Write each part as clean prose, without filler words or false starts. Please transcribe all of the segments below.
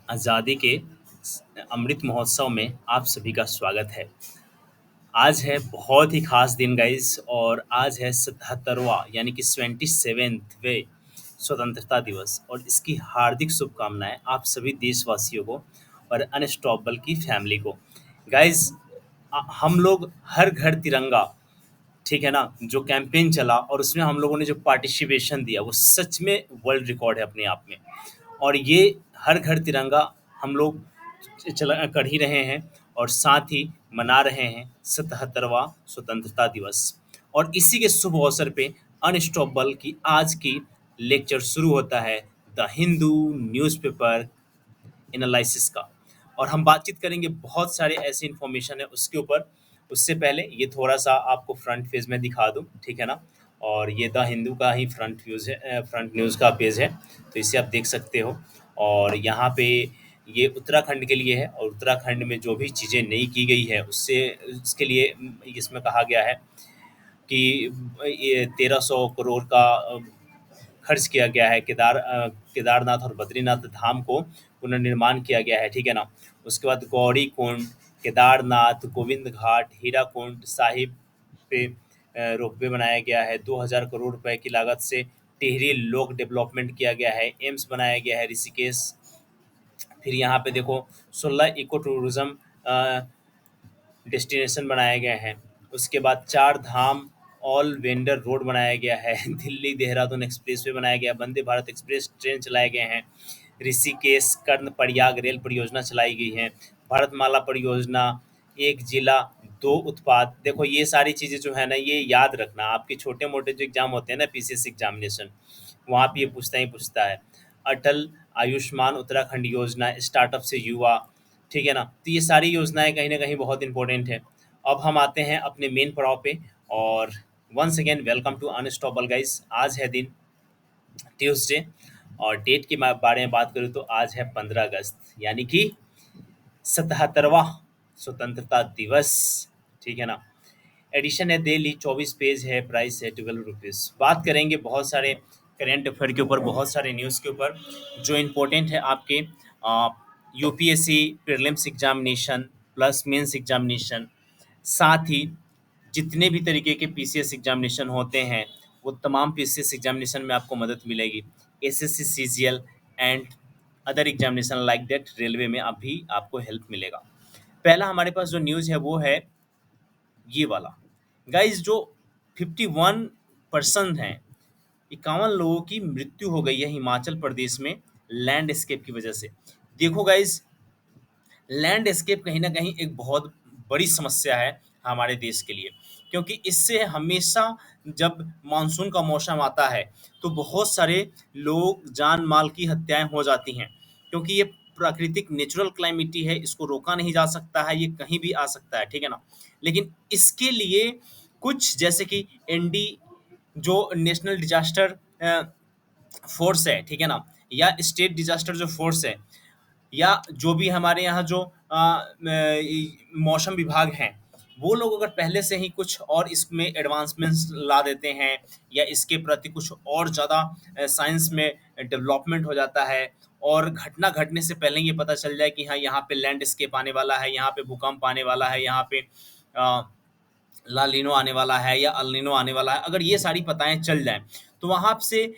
आज़ादी के अमृत महोत्सव में आप सभी का स्वागत है। आज है बहुत ही ख़ास दिन गाइस और आज है 77वां यानी कि 27वें स्वतंत्रता दिवस और इसकी हार्दिक शुभकामनाएँ आप सभी देशवासियों को और अनस्टॉपेबल की फैमिली को। गाइस हम लोग हर घर तिरंगा, ठीक है ना? जो कैंपेन चला और उसमें हम लोगों ने जो पार्टिसिपेशन दिया वो सच में वर्ल्ड रिकॉर्ड है अपने आप में। और ये हर घर तिरंगा हम लोग चला कर ही रहे हैं और साथ ही मना रहे हैं 77वां स्वतंत्रता दिवस। और इसी के शुभ अवसर पे अनस्टॉपेबल की आज की लेक्चर शुरू होता है द हिंदू न्यूज़पेपर एनालिसिस का। और हम बातचीत करेंगे बहुत सारे ऐसे इन्फॉर्मेशन है उसके ऊपर। उससे पहले ये थोड़ा-सा आपको फ्रंट पेज में दिखा दूँ, ठीक है ना? और ये द हिंदू का ही फ्रंट न्यूज़ का पेज है, तो इसे आप देख सकते हो। और यहाँ पे ये उत्तराखंड के लिए है और उत्तराखंड में जो भी चीज़ें नई की गई है उससे उसके लिए इसमें कहा गया है कि ये 1300 करोड़ का खर्च किया गया है। केदारनाथ और बद्रीनाथ धाम को पुनर्निर्माण किया गया है, ठीक है ना? उसके बाद गौरीकुंड, केदारनाथ, गोविंद घाट, हीराकुंड साहिब पे रोपवे बनाया गया है। 2000 करोड़ रुपए की लागत से टिहरी लोक डेवलपमेंट किया गया है। एम्स बनाया गया है ऋषिकेश। फिर यहाँ पे देखो 16 इको टूरिज्म डेस्टिनेशन बनाए गए हैं। उसके बाद 4 धाम ऑल वेंडर रोड बनाया गया है। दिल्ली देहरादून एक्सप्रेसवे बनाया गया है। वंदे भारत एक्सप्रेस ट्रेन चलाए गए हैं। ऋषिकेश कर्णप्रयाग रेल परियोजना चलाई गई है। भारतमाला परियोजना, एक जिला, 2 उत्पाद। देखो ये सारी चीज़ें जो है ना ये याद रखना। आपके छोटे-मोटे जो एग्ज़ाम होते हैं ना पीसीएस एग्ज़ामिनेशन, वहाँ पे ये पूछता ही पूछता है। अटल आयुष्मान उत्तराखंड योजना, स्टार्टअप से युवा, ठीक है ना? तो ये सारी योजनाएँ कहीं न कहीं बहुत इम्पोर्टेंट हैं। अब हम आते हैं अपने मेन पड़ाव पे और once again welcome to unstoppable guys. आज है दिन ट्यूसडे और डेट के बारे में बात करूँ तो आज है 15 अगस्त यानी कि 77वां स्वतंत्रता दिवस, ठीक है ना? एडिशन है डेली, 24 पेज है, प्राइस है 12 रुपीज़। बात करेंगे बहुत सारे करेंट अफेयर के ऊपर, बहुत सारे न्यूज़ के ऊपर जो इम्पोर्टेंट है आपके UPSC prelims examination plus mains examination, साथ ही जितने भी तरीके के पीसीएस एग्जामिनेशन होते हैं वो तमाम पीसीएस एग्जामिनेशन में आपको मदद मिलेगी। SSC CGL and other examination like that railway में आप भी आपको हेल्प मिलेगा। पहला हमारे पास जो न्यूज़ है वो है ये वाला। गाइस जो 51 पर्सन हैं, 51 लोगों की मृत्यु हो गई है हिमाचल प्रदेश में लैंडस्केप की वजह से। देखो गाइस, लैंडस्केप कहीं न कहीं एक बहुत बड़ी समस्या है हमारे देश के लिए, क्योंकि इससे हमेशा जब मानसून का मौसम आता है, तो बहुत सारे लोग जान-माल की हत्याएँ हो जाती हैं, क्योंकि ये प्राकृतिक नेचुरल क्लाइमिटी है, इसको रोका नहीं जा सकता है, ये कहीं भी आ सकता है, ठीक है ना? लेकिन इसके लिए कुछ जैसे कि एनडी जो नेशनल डिज़ास्टर फ़ोर्स है, ठीक है ना? या स्टेट डिज़ास्टर जो फ़ोर्स है या जो भी हमारे यहाँ जो मौसम विभाग हैं, वो लोग अगर पहले से ही कुछ और इसमें एडवांसमेंट्स ला देते हैं या इसके प्रति कुछ और ज़्यादा साइंस में डेवलपमेंट हो जाता है और घटना घटने से पहले ये पता चल जाए कि हाँ, यहाँ पे लैंडस्केप आने वाला है, यहाँ पे भूकंप आने वाला है, यहाँ पे अ, ला लीनो आने वाला है या अल नीनो आने वाला है, अगर ये सारी पताएँ चल जाएँ, तो वहाँ से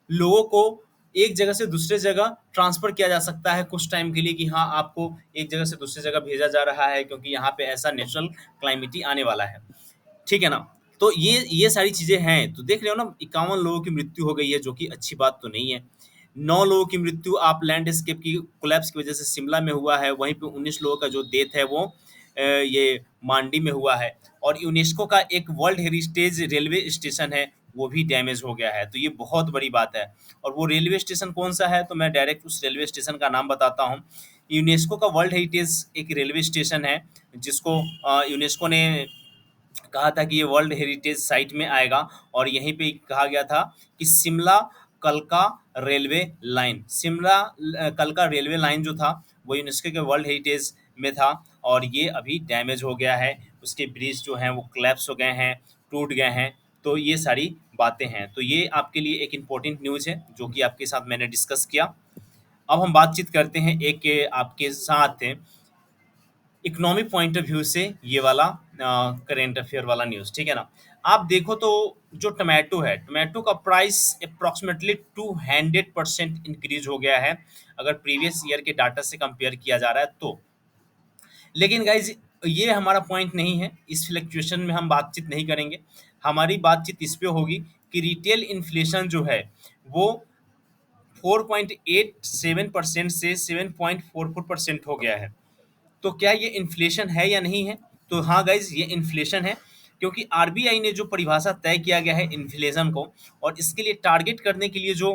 लोगों को एक जगह से दूसरे जगह ट्रांसफ़र किया जा सकता है कुछ टाइम के लिए कि हाँ, आपको एक जगह से दूसरी जगह भेजा जा रहा है क्योंकि यहाँ पे ऐसा नेचुरल क्लाइमिटी आने वाला है। ठीक है ना? तो ये सारी चीज़ें हैं, तो देख रहे हो ना 51 लोगों की मृत्यु हो गई है, जो कि अच्छी बात तो नहीं है। 9 लोगों की मृत्यु आप लैंडस्केप की कोलैप्स की वज़ह से शिमला में हुआ है, वहीं पे 19 लोगों का जो डेथ है वो ये मांडी में हुआ है और यूनेस्को का एक वर्ल्ड हेरिटेज रेलवे स्टेशन है, वो भी डैमेज हो गया है, तो ये बहुत बड़ी बात है। और वो रेलवे स्टेशन कौन-सा है, तो मैं डायरेक्ट उस रेलवे स्टेशन का नाम बताता हूँ। यूनेस्को का वर्ल्ड हेरिटेज एक रेलवे स्टेशन है, जिसको यूनेस्को ने कहा था कि ये वर्ल्ड हेरिटेज साइट में आएगा और यहीं पे कहा गया था कि शिमला कलका रेलवे लाइन, कलका रेलवे लाइन जो था वो यूनेस्को के वर्ल्ड हेरिटेज में था और ये अभी डैमेज हो गया है। उसके ब्रिज जो हैं वो कोलैप्स हो गए हैं, टूट गए हैं, तो ये सारी बातें हैं। तो ये आपके लिए एक इम्पोर्टेंट न्यूज़ है जो कि आपके साथ मैंने डिस्कस किया। अब हम बातचीत करते हैं एक आपके साथ इकोनॉमिक पॉइंट ऑफ व्यू से ये वाला करेंट अफेयर वाला न्यूज़, ठीक है ना? आप देखो तो जो टोमेटो है, टोमेटो का प्राइस अप्रॉक्सिमेटली 200% इंक्रीज हो गया है, अगर प्रीवियस ईयर के डाटा से कंपेयर किया जा रहा है तो। लेकिन गाइज ये हमारा पॉइंट नहीं है, इस फ्लक्चुएशन में हम बातचीत नहीं करेंगे। हमारी बातचीत इस पे होगी कि रिटेल इन्फ्लेशन जो है वो 4.87% से 7.44% हो गया है। तो क्या ये इन्फ्लेशन है या नहीं है? तो हाँ गाइज, ये इन्फ्लेशन है, क्योंकि आरबीआई ने जो परिभाषा तय किया गया है इन्फ्लेशन को, और इसके लिए टारगेट करने के लिए जो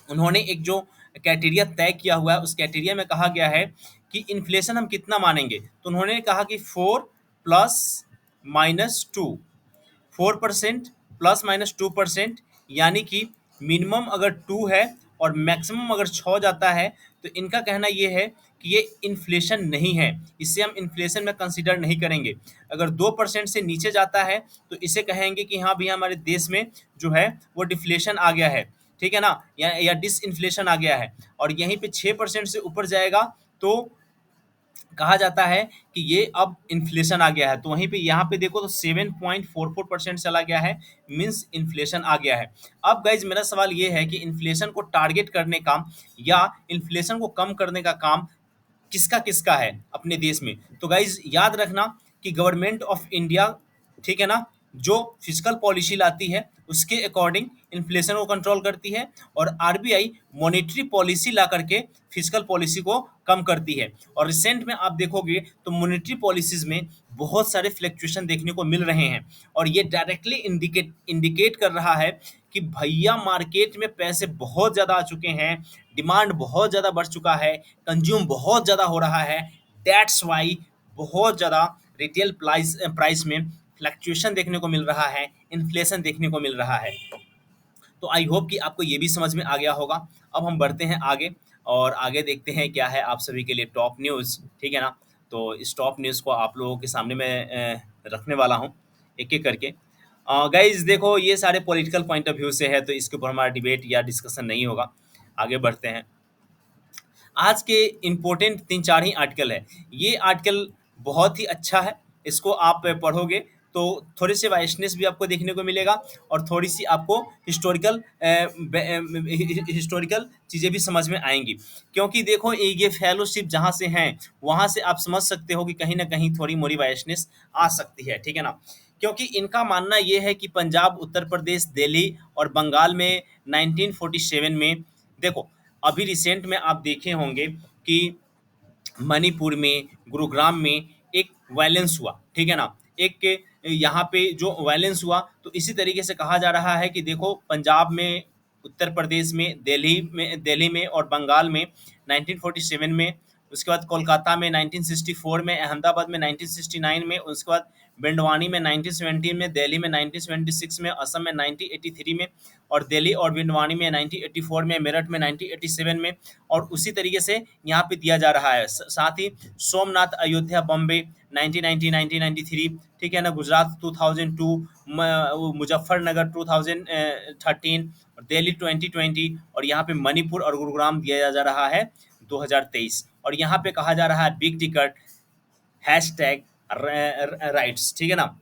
उन्होंने एक जो क्राइटेरिया तय किया हुआ है, उस क्राइटेरिया में कहा गया है कि इन्फ्लेशन हम कितना मानेंगे। तो उन्होंने कहा कि 4 ± 2, 4% ±2%, यानी कि मिनिमम अगर 2 है और मैक्सिमम अगर 6 जाता है, तो इनका कहना ये है कि ये इन्फ्लेशन नहीं है, इसे हम इन्फ्लेशन में कंसीडर नहीं करेंगे। अगर 2% से नीचे जाता है तो इसे कहेंगे कि हाँ भैया, हमारे देश में जो है वो डिफ्लेशन आ गया है, ठीक है ना, या डिसइन्फ्लेशन आ गया है। और यहीं पे 6% से ऊपर जाएगा तो कहा जाता है कि ये अब इन्फ्लेशन आ गया है। तो वहीं पे यहाँ पे देखो तो 7.44% चला गया है, मीन्स इन्फ्लेशन आ गया है। अब गाइज मेरा सवाल ये है कि इन्फ्लेशन को टारगेट करने का या इन्फ्लेशन को कम करने का काम किसका किसका है अपने देश में? तो गाइज याद रखना कि गवर्नमेंट ऑफ इंडिया, ठीक है ना, जो फिजिकल पॉलिसी लाती है उसके अकॉर्डिंग इन्फ्लेशन को कंट्रोल करती है, और आरबीआई मॉनेटरी पॉलिसी ला करके फिजिकल पॉलिसी को कम करती है। और रिसेंट में आप देखोगे तो मॉनेटरी पॉलिसीज में बहुत सारे फ्लक्चुएशन देखने को मिल रहे हैं, और ये डायरेक्टली इंडिकेट कर रहा है कि भैया मार्केट में पैसे बहुत ज़्यादा आ चुके हैं, डिमांड बहुत ज़्यादा बढ़ चुका है, कंज्यूम बहुत ज़्यादा हो रहा है। दैट्स वाई बहुत ज़्यादा रिटेल प्राइस प्राइस में फ्लक्चुएशन देखने को मिल रहा है, इन्फ्लेशन देखने को मिल रहा है। तो आई होप कि आपको ये भी समझ में आ गया होगा। अब हम बढ़ते हैं आगे, और आगे देखते हैं क्या है आप सभी के लिए टॉप न्यूज़, ठीक है ना? तो इस टॉप न्यूज़ को आप लोगों के सामने मैं रखने वाला हूँ एक एक करके। गाइज देखो, ये सारे पॉलिटिकल पॉइंट ऑफ व्यू से है, तो इसके ऊपर हमारा डिबेट या डिस्कशन नहीं होगा। आगे बढ़ते हैं। आज के इम्पोर्टेंट 3-4 ही आर्टिकल है। ये आर्टिकल बहुत ही अच्छा है, इसको आप पढ़ोगे तो थोड़े से वाइसनेस भी आपको देखने को मिलेगा, और थोड़ी-सी आपको हिस्टोरिकल चीज़ें भी समझ में आएँगी। क्योंकि देखो ये फेलोशिप जहाँ से हैं, वहाँ से आप समझ सकते हो कि कहीं न कहीं थोड़ी-मोड़ी वाइसनेस आ सकती है, ठीक है ना? क्योंकि इनका मानना ये है कि पंजाब, उत्तर प्रदेश, दिल्ली और बंगाल में 1947 में, देखो अभी रिसेंट में आप देखे होंगे कि मणिपुर में, गुरुग्राम में एक वायलेंस हुआ, ठीक है ना? एक यहाँ पे जो वायलेंस हुआ, तो इसी तरीके से कहा जा रहा है कि देखो पंजाब में, उत्तर प्रदेश में, दिल्ली में और बंगाल में 1947 में, उसके बाद कोलकाता में 1964 में, अहमदाबाद में 1969 में, उसके बाद बेंडवानी में 1917 में, दिल्ली में 1976 में, असम में 1983 में, और दिल्ली और बेंडवानी में 1984 में, मेरठ में 1987 में, और उसी तरीके से यहाँ पे दिया जा रहा है। साथ ही सोमनाथ, अयोध्या, बॉम्बे 1990 1993, ठीक है ना, गुजरात 2002, मुजफ्फरनगर 2013, और दिल्ली 2020, और यहाँ पे मणिपुर और गुरुग्राम दिया जा रहा है 2023। और यहाँ पे कहा जा रहा है बिग टिकट हैशटैग राइट्स, ठीक है ना?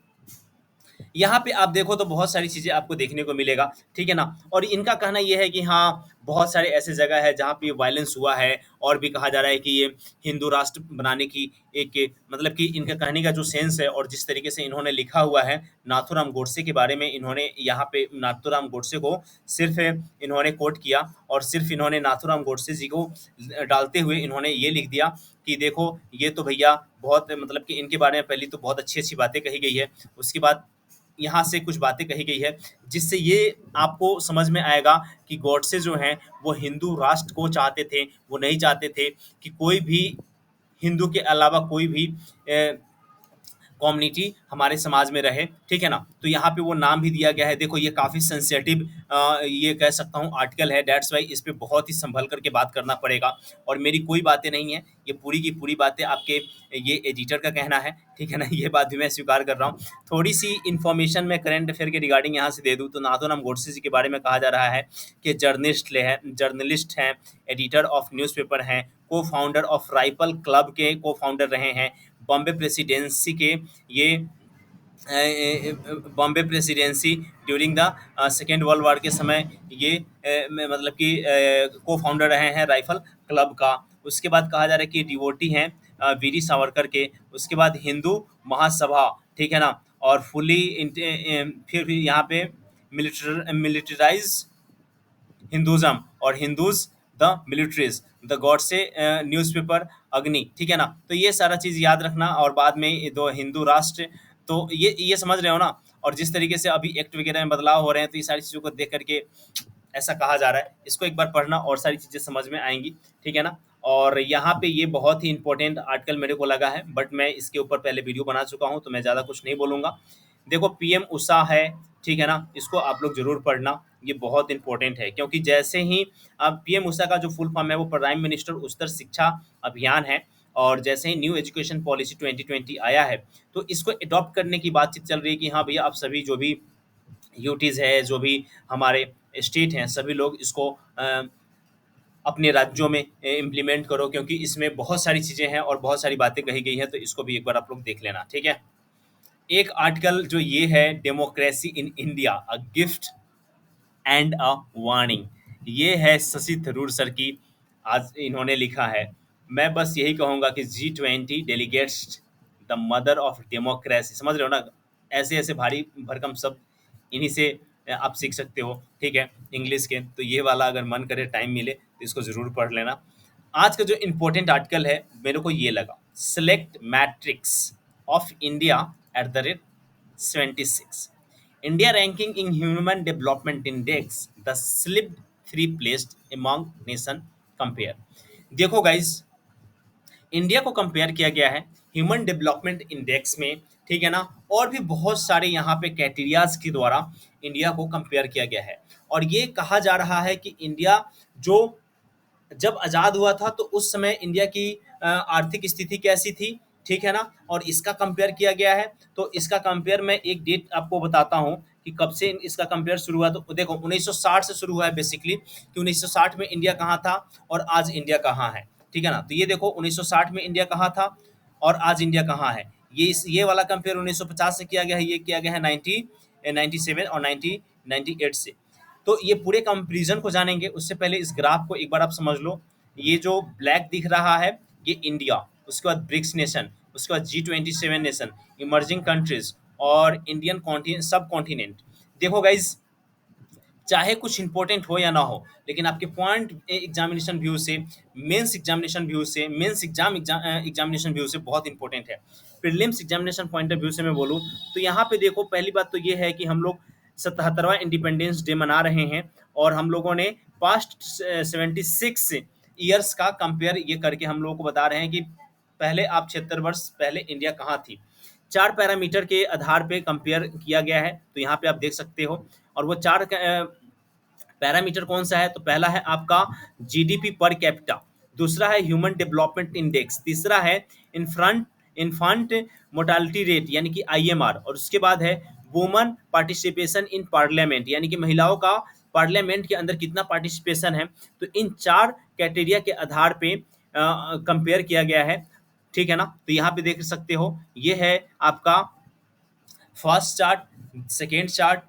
यहाँ पे आप देखो तो बहुत सारी चीज़ें आपको देखने को मिलेगा, ठीक है ना? और इनका कहना ये है कि हाँ, बहुत सारे ऐसे जगह है जहाँ पे वायलेंस हुआ है, और भी कहा जा रहा है कि ये हिंदू राष्ट्र बनाने की एक, मतलब कि इनका कहने का जो सेंस है, और जिस तरीके से इन्होंने लिखा हुआ है नाथूराम गोडसे के बारे में, इन्होंने यहाँ पे नाथूराम गोडसे को सिर्फ इन्होंने कोट किया, और सिर्फ इन्होंने नाथूराम गोडसे जी को डालते हुए इन्होंने ये लिख दिया कि देखो ये तो भैया बहुत, मतलब कि इनके बारे में पहले तो बहुत अच्छी अच्छी बातें कही गई है, उसके बाद यहाँ से कुछ बातें कही गई है, जिससे ये आपको समझ में आएगा कि गॉडसे जो हैं वो हिंदू राष्ट्र को चाहते थे, वो नहीं चाहते थे कि कोई भी हिंदू के अलावा कोई भी कम्युनिटी हमारे समाज में रहे, ठीक है ना? तो यहाँ पे वो नाम भी दिया गया है। देखो ये काफ़ी सेंसिटिव ये कह सकता हूँ आर्टिकल है, दैट्स वाई इस पे बहुत ही संभल करके बात करना पड़ेगा। और मेरी कोई बातें नहीं है, ये पूरी की पूरी बातें आपके ये एडिटर का कहना है, ठीक है ना? ये बात भी मैं स्वीकार कर रहा हूँ। थोड़ी-सी इन्फॉर्मेशन मैं करंट अफेयर के रिगार्डिंग यहाँ से दे दूँ तो नाथूराम गोडसे जी के बारे में कहा जा रहा है कि जर्नलिस्ट हैं, एडिटर ऑफ न्यूज़पेपर हैं, को-फाउंडर ऑफ राइफल क्लब के को-फाउंडर रहे हैं, बॉम्बे प्रेसिडेंसी के ये Bombay presidency during the second world war के समय ये मतलब कि को फाउंडर रहे हैं राइफल क्लब का। उसके बाद कहा जा रहा है कि डिवोटी हैं वीरी सावरकर के। उसके बाद हिंदू महासभा, ठीक है ना? और फिर भी यहाँ पे मिलिटराइज हिंदुज़म और Hinduise the militaries, the Godse newspaper Agni, ठीक है ना? तो ये सारा चीज़ याद रखना और बाद में ये 2 हिंदू राष्ट्र, तो ये समझ रहे हो ना? और जिस तरीके से अभी एक्ट वगैरह में बदलाव हो रहे हैं, तो ये सारी चीज़ों को देख कर के ऐसा कहा जा रहा है। इसको एक बार पढ़ना और सारी चीज़ें समझ में आएँगी, ठीक है ना? और यहाँ पे ये बहुत ही इम्पोर्टेंट आर्टिकल मेरे को लगा है, बट मैं इसके ऊपर पहले वीडियो बना चुका हूँ, तो मैं ज़्यादा कुछ नहीं बोलूँगा। देखो पीएम उषा है, ठीक है ना? इसको आप लोग ज़रूर पढ़ना, ये बहुत इम्पोर्टेंट है क्योंकि जैसे ही अब पीएम उषा का जो फुल फॉर्म है वो प्राइम मिनिस्टर उच्चतर शिक्षा अभियान है। और जैसे ही न्यू एजुकेशन पॉलिसी 2020 आया है, तो इसको अडॉप्ट करने की बातचीत चल रही है कि हाँ भैया, आप सभी जो भी यूटीज़ है, जो भी हमारे स्टेट हैं, सभी लोग इसको अपने राज्यों में इम्प्लीमेंट करो क्योंकि इसमें बहुत सारी चीज़ें हैं और बहुत सारी बातें कही गई हैं, तो इसको भी एक बार आप लोग देख लेना, ठीक है? एक आर्टिकल जो ये है, democracy in India a gift and a warning, ये है शशि थरूर सर की। आज इन्होंने लिखा है। मैं बस यही कहूँगा कि G20 delegates the mother of democracy, समझ रहे हो ना? ऐसे ऐसे भारी भरकम शब्द इन्हीं से आप सीख सकते हो, ठीक है, इंग्लिश के। तो ये वाला अगर मन करे, टाइम मिले तो इसको ज़रूर पढ़ लेना। आज का जो इम्पोर्टेंट आर्टिकल है मेरे को ये लगा, select matrix of India at the rate 76, India ranking in Human Development Index, the slipped 3 placed among nation compare। देखो गाइस, इंडिया को कंपेयर किया गया है ह्यूमन डेवलपमेंट इंडेक्स में, ठीक है ना? और भी बहुत सारे यहाँ पे क्राइटेरियाज के द्वारा इंडिया को कंपेयर किया गया है। और ये कहा जा रहा है कि इंडिया जो जब आज़ाद हुआ था तो उस समय इंडिया की आर्थिक स्थिति कैसी थी, ठीक है ना? और इसका कंपेयर किया गया है। तो इसका कंपेयर मैं एक डेट आपको बताता हूँ कि कब से इसका कंपेयर शुरू हुआ। तो देखो 1960 से शुरू हुआ है बेसिकली, कि 1960 में इंडिया कहाँ था और आज इंडिया कहाँ है, ठीक है ना? तो ये देखो 1960 में इंडिया कहाँ था और आज इंडिया कहाँ है। ये वाला कंपेयर 1950 से किया गया है, ये किया गया है 97 और 1998 से। तो ये पूरे कंपैरिजन को जानेंगे उससे पहले इस ग्राफ को एक बार आप समझ लो। ये जो ब्लैक दिख रहा है ये इंडिया, उसके बाद ब्रिक्स नेशन, उसके बाद G27 नेशन, इमर्जिंग कंट्रीज और इंडियन कॉन्टिनेंट, सब कॉन्टिनेंट। देखो गाइज, चाहे कुछ इंपॉर्टेंट हो या ना हो, लेकिन आपके पॉइंट एग्जामिनेशन व्यू से, मेंस एग्जामिनेशन व्यू से, मेंस एग्जामिनेशन व्यू से बहुत इंपॉर्टेंट है। Prelims examination point of view से मैं बोलूँ तो यहाँ पे देखो, पहली बात तो ये है कि हम लोग 77वां इंडिपेंडेंस डे मना रहे हैं और हम लोगों ने पास्ट 76 ईयर्स का कंपेयर ये करके हम लोगों को बता रहे हैं कि पहले आप 76 वर्ष पहले इंडिया कहाँ थी। 4 पैरामीटर के आधार पे कंपेयर किया गया है, तो यहाँ पे आप देख सकते हो। और वो 4 पैरामीटर कौन सा है? तो पहला है आपका जीडीपी पर कैपिटा, दूसरा है ह्यूमन डेवलपमेंट इंडेक्स, तीसरा है इन्फंट मोर्टालिटी रेट यानी कि आईएमआर, और उसके बाद है वुमन पार्टिसिपेशन इन पार्लियामेंट यानी कि महिलाओं का पार्लियामेंट के अंदर कितना पार्टिसिपेशन है। तो इन 4 क्राइटेरिया के आधार पे कंपेयर किया गया है, ठीक है ना? तो यहाँ पे देख सकते हो, ये है आपका first chart, second chart,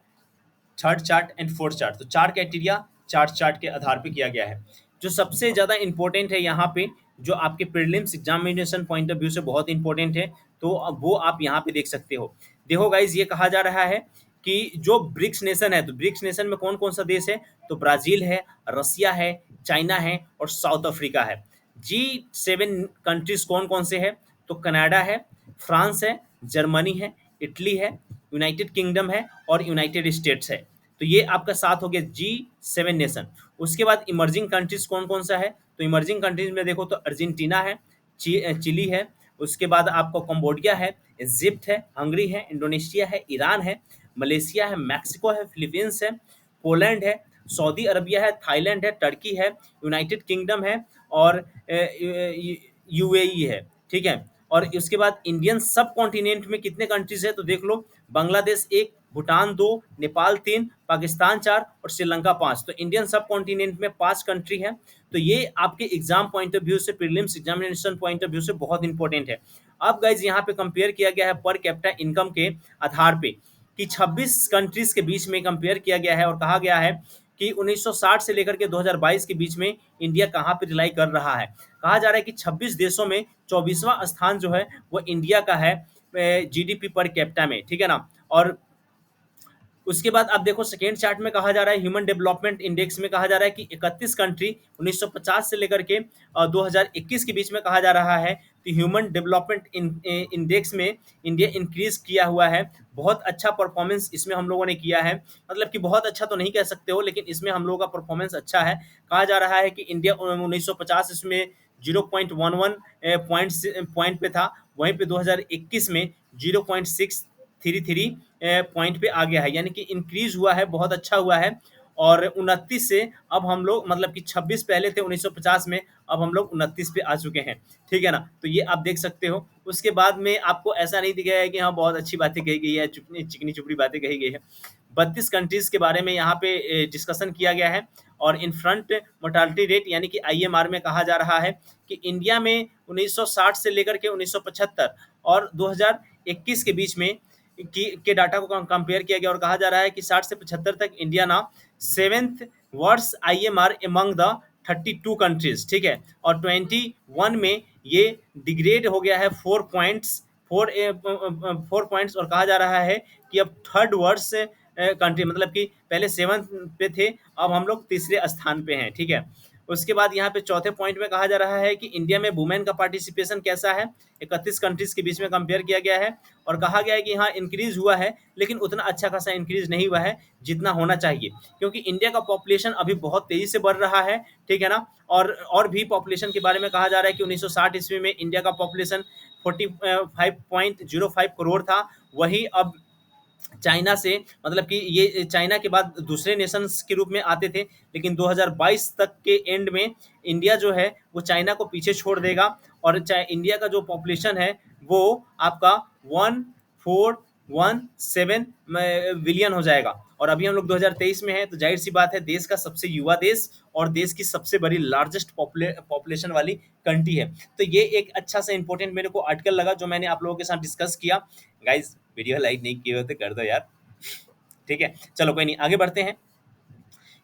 third chart and fourth chart. तो 4 क्राइटेरिया 4 चार्ट के आधार पे किया गया है। जो सबसे ज़्यादा इंपॉर्टेंट है यहाँ पे, जो आपके prelims examination point of view से बहुत इंपॉर्टेंट है, तो वो आप यहाँ पे देख सकते हो। देखो गाइज, ये कहा जा रहा है कि जो ब्रिक्स नेशन है, तो ब्रिक्स नेशन में कौन कौन सा देश है? तो ब्राज़ील है, रसिया है, चाइना है और साउथ अफ्रीका है। G7 कंट्रीज कौन कौन से है? तो कनाडा है, फ्रांस है, जर्मनी है, इटली है, यूनाइटेड किंगडम है और यूनाइटेड स्टेट्स है। तो ये आपका साथ हो गया G7 नेशन। उसके बाद इमर्जिंग कंट्रीज कौन कौन सा है? तो इमर्जिंग कंट्रीज में देखो तो अर्जेंटीना है, चिली है, उसके बाद आपको कंबोडिया है, इजिप्ट है, हंगरी है, इंडोनेशिया है, ईरान है, मलेशिया है, मैक्सिको है, फिलीपींस है, पोलैंड है, सऊदी अरबिया है, थाईलैंड है, टर्की है, यूनाइटेड किंगडम है और यूएई है। ठीक है, और उसके बाद इंडियन सब कॉन्टिनेंट में कितने कंट्रीज है तो देख लो, बांग्लादेश एक, भूटान दो, नेपाल तीन, पाकिस्तान चार और श्रीलंका पांच। तो इंडियन सब कॉन्टिनेंट में पांच कंट्री है। तो ये आपके एग्जाम पॉइंट ऑफ व्यू से, prelims examination point of view से बहुत इंपॉर्टेंट है। अब गाइज यहाँ पे कंपेयर किया गया है पर कैपिटा इनकम के आधार पे, कि 26 कंट्रीज के बीच में कंपेयर किया गया है और कहा गया है कि 1960 से लेकर के 2022 के बीच में इंडिया कहाँ पे रिलाई कर रहा है। कहा जा रहा है कि 26 देशों में 24वां स्थान जो है वो इंडिया का है जीडीपी पर कैपिटा में। ठीक है ना। और उसके बाद आप देखो सेकेंड चार्ट में कहा जा रहा है, ह्यूमन डेवलपमेंट इंडेक्स में कहा जा रहा है कि 31 कंट्री 1950 से लेकर के 2021 के बीच में कहा जा रहा है कि ह्यूमन डेवलपमेंट इंडेक्स में इंडिया इंक्रीज किया हुआ है। बहुत अच्छा परफॉर्मेंस इसमें हम लोगों ने किया है, मतलब कि बहुत अच्छा तो नहीं कह सकते हो, लेकिन इसमें हम लोगों का परफॉर्मेंस अच्छा है। कहा जा रहा है कि इंडिया 1950 इसमें 0.11 पॉइंट पे था, वहीं पे 2021 में 0.633 पॉइंट पे आ गया है, यानी कि इंक्रीज हुआ है, बहुत अच्छा हुआ है। और 29 से अब हम लोग, मतलब कि 26 पहले थे 1950 में, अब हम लोग 29 पे आ चुके हैं। ठीक है ना। तो ये आप देख सकते हो। उसके बाद में आपको ऐसा नहीं दिखेगा कि हाँ बहुत अच्छी बातें कही गई है, चिकनी चुपड़ी बातें कही गई है। 32 कंट्रीज के बारे में यहाँ पे डिस्कशन किया गया है। और इन फ्रंट मोर्टालिटी रेट यानी कि आईएमआर में कहा जा रहा है कि इंडिया में 1960 से लेकर के 1975 और 2021 के बीच में के डाटा को कंपेयर किया गया और कहा जा रहा है कि 60 से 75 तक इंडिया ना seventh worst IMR among the 32 countries. ठीक है। और 21 में ये डिग्रेड हो गया है 4 पॉइंट्स और कहा जा रहा है कि अब थर्ड वर्स कंट्री, मतलब कि पहले सेवंथ पे थे, अब हम लोग तीसरे स्थान पे हैं। ठीक है। उसके बाद यहाँ पे चौथे पॉइंट में कहा जा रहा है कि इंडिया में वुमेन का पार्टिसिपेशन कैसा है। 31 कंट्रीज के बीच में कंपेयर किया गया है और कहा गया है कि हाँ इंक्रीज हुआ है, लेकिन उतना अच्छा खासा इंक्रीज नहीं हुआ है जितना होना चाहिए, क्योंककि इंडिया का पॉपुलेशन अभी बहुत तेजी से बढ़ रहा है। ठीक है ना। और भी पॉपुलेशन के बारे में कहा जा रहा है कि 1960 ईस्वी में इंडिया का पॉपुलेशन 45.05 करोड़ था, वही अब चाइना से, मतलब कि ये चाइना के बाद दूसरे नेशंस के रूप में आते थे, लेकिन 2022 तक के एंड में इंडिया जो है वो चाइना को पीछे छोड़ देगा और इंडिया का जो पॉपुलेशन है वो आपका 1417 बिलियन हो जाएगा। और अभी हम लोग 2023 में हैं, तो जाहिर सी बात है देश का सबसे युवा देश और देश की सबसे बड़ी लार्जेस्ट पॉपुलेशन वाली कंट्री है। तो ये एक अच्छा सा इंपॉर्टेंट मेरे को आर्टिकल लगा जो मैंने आप लोगों के साथ डिस्कस किया। गाइज वीडियो लाइक नहीं किए हो तो कर दो यार। ठीक है, चलो कोई नहीं, आगे बढ़ते हैं।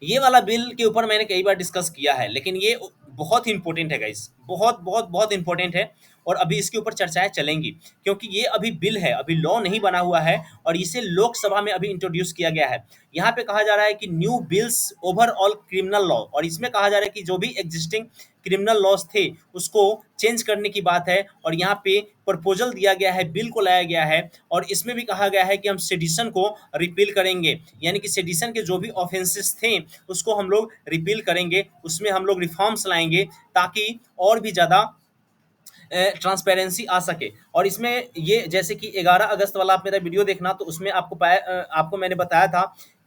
ये वाला बिल के ऊपर मैंने कई बार डिस्कस किया है, लेकिन ये बहुत ही इंपॉर्टेंट है गाइस, बहुत बहुत बहुत इंपॉर्टेंट है। और अभी इसके ऊपर चर्चाएं चलेंगी, क्योंकि ये अभी बिल है, अभी लॉ नहीं बना हुआ है और इसे लोकसभा में अभी इंट्रोड्यूस किया गया है। यहाँ पे कहा जा रहा है कि new bills overall criminal law, और इसमें कहा जा रहा है कि जो भी एग्जिस्टिंग क्रिमिनल लॉज थे उसको चेंज करने की बात है। और यहाँ पे प्रपोजल दिया गया है, बिल को लाया गया है और इसमें भी कहा गया है कि हम सेडिशन को रिपील करेंगे, यानी कि सेडिशन के जो भी ऑफेंसेस थे उसको हम लोग रिपील करेंगे, उसमें हम लोग रिफॉर्म्स लाएंगे ताकि और भी ज़्यादा ट्रांसपेरेंसी आ सके। और इसमें ये जैसे कि 11 अगस्त वाला आप मेरा वीडियो देखना, तो उसमें आपको मैंने बताया था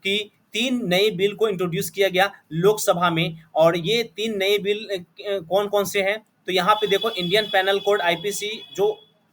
कि 3 नए बिल को इंट्रोड्यूस किया गया लोकसभा में। और ये 3 नए बिल कौन कौन से हैं, तो यहाँ पे देखो, इंडियन पैनल कोड आईपीसी जो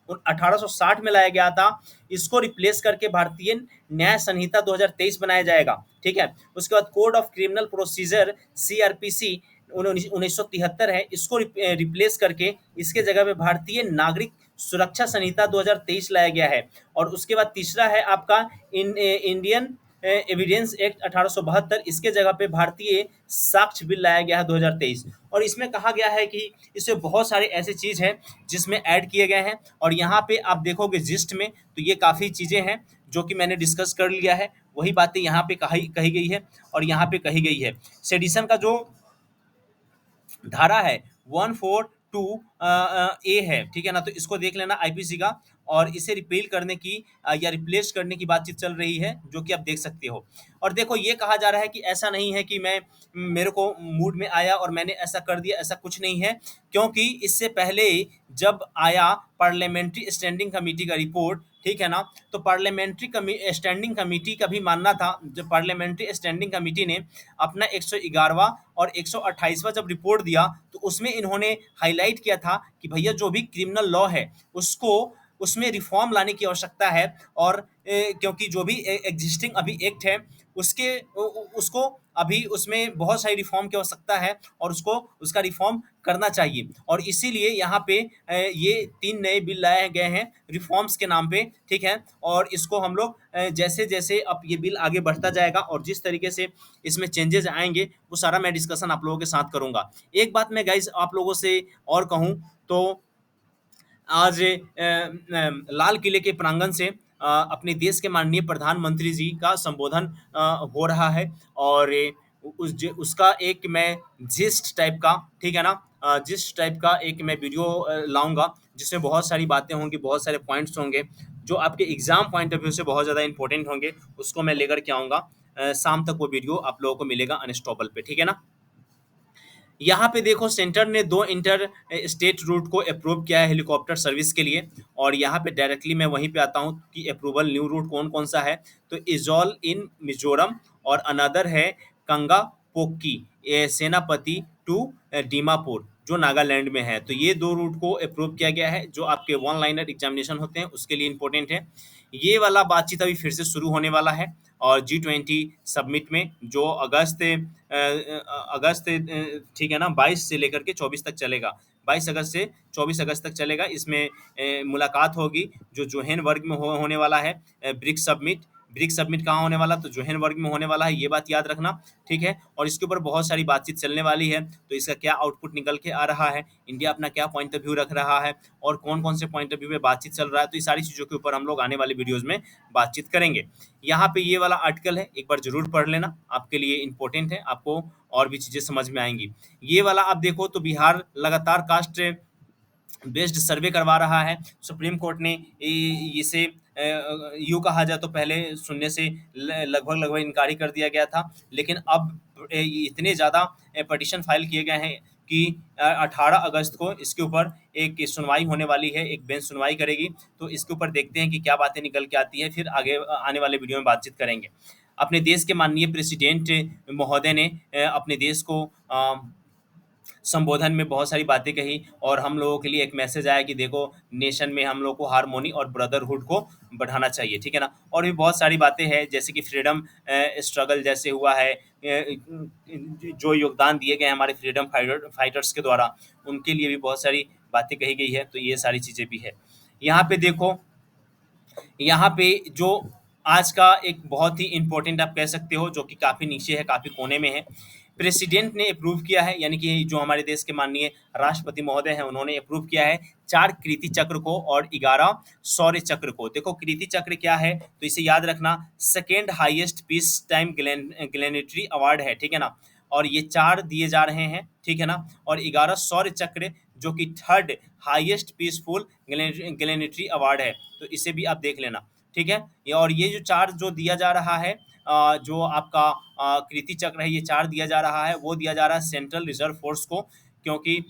1860 में लाया गया था, इसको रिप्लेस करके भारतीय न्याय संहिता 2023 बनाया जाएगा। ठीक है। उसके बाद code of criminal procedure CrPC 1973 है, इसको रिप्लेस करके इसके जगह पे भारतीय नागरिक सुरक्षा संहिता 2023 लाया गया है। और उसके बाद तीसरा है आपका इंडियन एविडेंस एक्ट 1872, इसके जगह पे भारतीय साक्ष्य बिल लाया गया है 2023। और इसमें कहा गया है कि इसमें बहुत सारे ऐसे चीज़ हैं जिसमें ऐड किए गए हैं। और यहाँ पे आप देखोगे जिस्ट में, तो ये काफ़ी चीज़ें हैं जो कि मैंने डिस्कस कर लिया है, वही बातें यहाँ पे कही गई है और यहाँ पे कही गई है। सेडिशन का जो धारा है 142 ए है, ठीक है ना, तो इसको देख लेना आईपीसी का। और इसे रिपील करने की या रिप्लेस करने की बातचीत चल रही है, जो कि आप देख सकते हो। और देखो ये कहा जा रहा है कि ऐसा नहीं है कि मैं मेरे को मूड में आया और मैंने ऐसा कर दिया, ऐसा कुछ नहीं है, क्योंकि इससे पहले जब आया पार्लियामेंट्री स्टैंडिंग कमेटी का रिपोर्ट, ठीक है ना, तो पार्लियामेंट्री स्टैंडिंग कमेटी का भी मानना था, जब पार्लियामेंट्री स्टैंडिंग कमेटी ने अपना 111वां और 128वां जब रिपोर्ट दिया, तो उसमें इन्होंने हाईलाइट किया था कि भैया जो भी क्रिमिनल लॉ है उसको उसमें रिफॉर्म लाने की आवश्यकता है। और क्योंकि जो भी एग्जिस्टिंग अभी एक्ट है उसके उसको अभी उसमें बहुत सारी रिफॉर्म की आवश्यकता है और उसको उसका रिफॉर्म करना चाहिए। और इसीलिए यहाँ पे ये 3 नए बिल लाए गए हैं रिफॉर्म्स के नाम पे, ठीक है। और इसको हम लोग जैसे जैसे अब ये बिल आगे बढ़ता जाएगा और जिस तरीके से इसमें चेंजेस आएंगे वो सारा मैं डिस्कशन आप लोगों के साथ करूंगा। एक बात मैं गाइज आप लोगों से और कहूँ तो आज लाल किले के प्रांगण से अपने देश के माननीय प्रधानमंत्री जी का संबोधन हो रहा है। और उसका एक मैं जिस्ट टाइप का, ठीक है ना, जिस्ट टाइप का एक मैं वीडियो लाऊंगा, जिसमें बहुत सारी बातें होंगी, बहुत सारे पॉइंट्स होंगे जो आपके एग्जाम पॉइंट ऑफ व्यू से बहुत ज़्यादा इंपॉर्टेंट होंगे। उसको मैं लेकर के आऊँगा। शाम तक वो वीडियो आप लोगों को मिलेगा अनस्टॉपल पे, ठीक है ना। यहाँ पे देखो सेंटर ने 2 इंटर स्टेट रूट को अप्रूव किया है हेलीकॉप्टर सर्विस के लिए। और यहाँ पे डायरेक्टली मैं वहीं पे आता हूँ कि अप्रूवल न्यू रूट कौन-कौन सा है। तो इज़ॉल इन मिज़ोरम और अनदर है कंगा पोक्की सेनापति टू दीमापुर जो नागालैंड में है। तो ये 2 रूट को अप्रूव किया गया है जो आपके वन लाइनर एग्जामिनेशन होते हैं उसके लिए इम्पोर्टेंट है। ये वाला बातचीत अभी फिर से शुरू होने वाला है और G20 समिट में जो अगस्त ठीक है ना 22 से लेकर के 24 तक चलेगा। 22 अगस्त से 24 अगस्त तक चलेगा। इसमें मुलाकात होगी जो जोहेनबर्ग में होने वाला है। ब्रिक्स समिट, ब्रिक्स समिट कहाँ होने वाला, तो जोहेनबर्ग में होने वाला है, ये बात याद रखना, ठीक है। और इसके ऊपर बहुत सारी बातचीत चलने वाली है, तो इसका क्या आउटपुट निकल के आ रहा है, इंडिया अपना क्या पॉइंट ऑफ व्यू रख रहा है और कौन कौन से पॉइंट ऑफ व्यू में बातचीत चल रहा है, तो ये सारी चीज़ों के ऊपर हम लोग आने वाले वीडियोज़ में बातचीत करेंगे। यहाँ पे ये वाला आर्टिकल है, एक बार जरूर पढ़ लेना, आपके लिए इंपॉर्टेंट है, आपको और भी चीज़ें समझ में आएंगी। ये वाला आप देखो तो बिहार लगातार कास्ट बेस्ड सर्वे करवा रहा है। सुप्रीम कोर्ट ने इसे यूँ कहा जाए तो पहले सुनने से लगभग लगभग इनकारी कर दिया गया था, लेकिन अब इतने ज़्यादा पटिशन फाइल किए गए हैं कि 18 अगस्त को इसके ऊपर एक सुनवाई होने वाली है, एक बेंच सुनवाई करेगी। तो इसके ऊपर देखते हैं कि क्या बातें निकल के आती है, फिर आगे आने वाले वीडियो में बातचीत करेंगे। अपने देश के माननीय प्रेसिडेंट महोदय ने अपने देश को संबोधन में बहुत सारी बातें कही और हम लोगों के लिए एक मैसेज आया कि देखो नेशन में हम लोग को हार्मोनी और ब्रदरहुड को बढ़ाना चाहिए, ठीक है ना। और भी बहुत सारी बातें हैं जैसे कि फ्रीडम स्ट्रगल जैसे हुआ है, जो योगदान दिए गए हमारे फ्रीडम फाइटर्स के द्वारा, उनके लिए भी बहुत सारी बातें कही गई है। तो ये सारी चीज़ें भी है। यहाँ पे देखो, यहाँ पे जो आज का एक बहुत ही इम्पोर्टेंट आप कह सकते हो जो कि काफ़ी नीचे है, काफ़ी कोने में है, प्रेसिडेंट ने अप्रूव किया है, यानी कि जो हमारे देश के माननीय राष्ट्रपति महोदय हैं उन्होंने अप्रूव किया है 4 कीर्ति चक्र को और 11 शौर्य चक्र को। देखो कीर्ति चक्र क्या है तो इसे याद रखना, second highest peace time gallantry award है, ठीक है ना। और ये 4 दिए जा रहे हैं, ठीक है ना। और 11 शौर्य चक्र जो कि थर्ड हाईएस्ट पीसफुल ग्लेनेटरी अवार्ड है, तो इसे भी आप देख लेना, ठीक है। और ये जो 4 जो दिया जा रहा है, जो आपका कीर्ति चक्र है, ये 4 दिया जा रहा है, वो दिया जा रहा है सेंट्रल रिजर्व फोर्स को, क्योंकि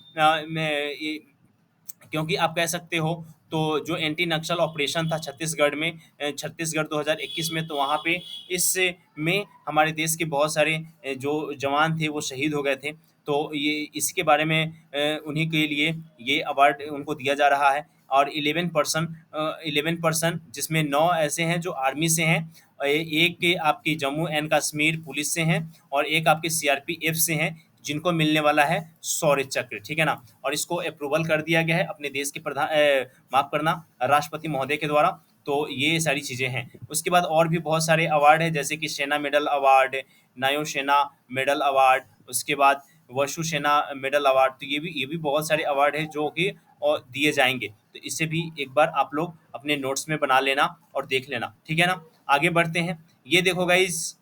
क्योंकि आप कह सकते हो तो जो एंटी नक्सल ऑपरेशन था छत्तीसगढ़ में, छत्तीसगढ़ 2021 में, तो वहाँ पे इस में हमारे देश के बहुत सारे जो जवान थे वो शहीद हो गए थे। तो ये इसके बारे में उन्हीं के लिए ये अवार्ड उनको दिया जा रहा है। और 11% जिसमें 9 ऐसे हैं जो आर्मी से हैं, एक आपकी जम्मू एंड कश्मीर पुलिस से हैं और एक आपके सीआरपीएफ से हैं, जिनको मिलने वाला है शौर्य चक्र, ठीक है ना। और इसको अप्रूवल कर दिया गया है अपने देश के माफ करना राष्ट्रपति महोदय के द्वारा। तो ये सारी चीज़ें हैं। उसके बाद और भी बहुत सारे अवार्ड हैं जैसे कि सेना मेडल अवार्ड, नायो सेना मेडल अवार्ड, उसके बाद वसु सेना मेडल अवार्ड। तो ये भी बहुत सारे अवार्ड हैं जो कि और दिए जाएंगे। तो इसे भी एक बार आप लोग अपने नोट्स में बना लेना और देख लेना, ठीक है ना। आगे बढ़ते हैं। ये देखो गाइस,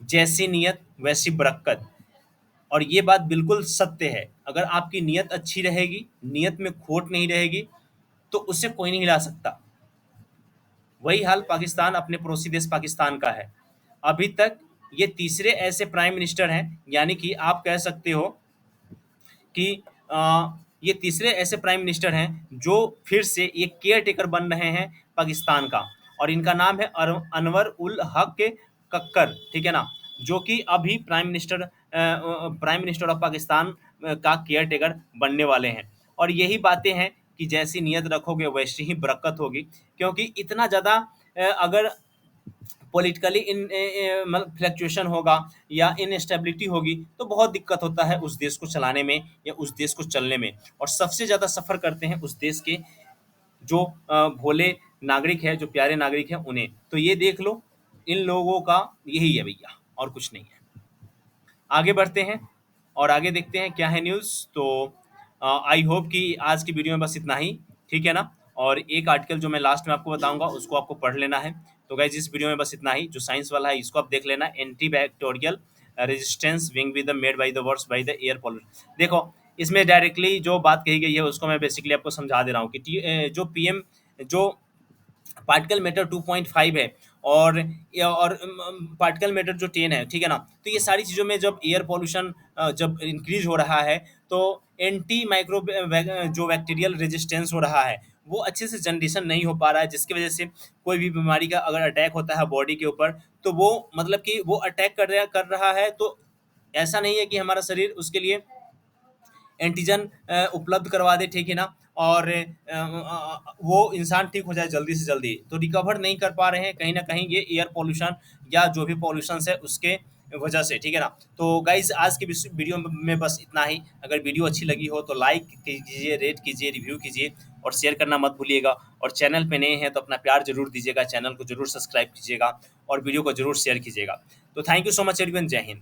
जैसी नियत वैसी बरकत। और ये बात बिल्कुल सत्य है। अगर आपकी नीयत अच्छी रहेगी, नीयत में खोट नहीं रहेगी, तो उसे कोई नहीं हिला सकता। वही हाल पाकिस्तान, अपने पड़ोसी देश पाकिस्तान का है। अभी तक ये तीसरे ऐसे प्राइम मिनिस्टर हैं, यानी कि आप कह सकते हो कि ये तीसरे ऐसे प्राइम मिनिस्टर हैं जो फिर से एक केयर टेकर बन रहे हैं पाकिस्तान का, और इनका नाम है अनवर उल हक कक्कर, ठीक है ना, जो कि अभी प्राइम मिनिस्टर ऑफ पाकिस्तान का केयर टेकर बनने वाले हैं। और यही बातें हैं कि जैसी नीयत रखोगे वैसी ही बरकत होगी, क्योंकि इतना ज़्यादा अगर पॉलिटिकली इन मतलब फ्लक्चुएशन होगा या इनस्टेबिलिटी होगी तो बहुत दिक्कत होता है उस देश को चलाने में या उस देश को चलने में। और सबसे ज़्यादा सफ़र करते हैं उस देश के जो भोले नागरिक है, जो प्यारे नागरिक हैं उन्हें। तो ये देख लो, इन लोगों का यही है भैया, और कुछ नहीं है। आगे बढ़ते हैं और आगे देखते हैं क्या है न्यूज़। तो आई होप कि आज की वीडियो में बस इतना ही, ठीक है ना। और एक आर्टिकल जो मैं लास्ट में आपको बताऊंगा उसको आपको पढ़ लेना है। तो गाइज इस वीडियो में बस इतना ही, जो साइंस वाला है इसको आप देख लेना, anti bacterial resistance wing with made by the words by the air pollution. देखो, इसमें डायरेक्टली जो बात कही गई है उसको मैं बेसिकली आपको समझा दे रहा हूँ कि जो पीएम जो पार्टिकल मैटर 2.5 है, और पार्टिकल मैटर जो 10 है, ठीक है ना। तो ये सारी चीज़ों में जब एयर पॉल्यूशन जब इंक्रीज हो रहा है तो एंटी माइक्रो जो बैक्टीरियल रेजिस्टेंस हो रहा है वो अच्छे से जनरेशन नहीं हो पा रहा है, जिसकी वजह से कोई भी बीमारी का अगर अटैक होता है बॉडी के ऊपर तो वो मतलब कि वो अटैक कर रहा है। तो ऐसा नहीं है कि हमारा शरीर उसके लिए एंटीजन उपलब्ध करवा दे, ठीक है ना, और वो इंसान ठीक हो जाए जल्दी से जल्दी, तो रिकवर नहीं कर पा रहे हैं कहीं ना कहीं ये एयर पॉल्यूशन या जो भी पॉल्यूशन है उसके वजह से, ठीक है ना। तो गाइज आज की वीडियो में बस इतना ही। अगर वीडियो अच्छी लगी हो तो लाइक कीजिए, रेट कीजिए, रिव्यू कीजिए और शेयर करना मत भूलिएगा। और चैनल पे नए हैं तो अपना प्यार जरूर दीजिएगा, चैनल को जरूर सब्सक्राइब कीजिएगा और वीडियो को जरूर शेयर कीजिएगा। तो thank you so much everyone, जय हिंद।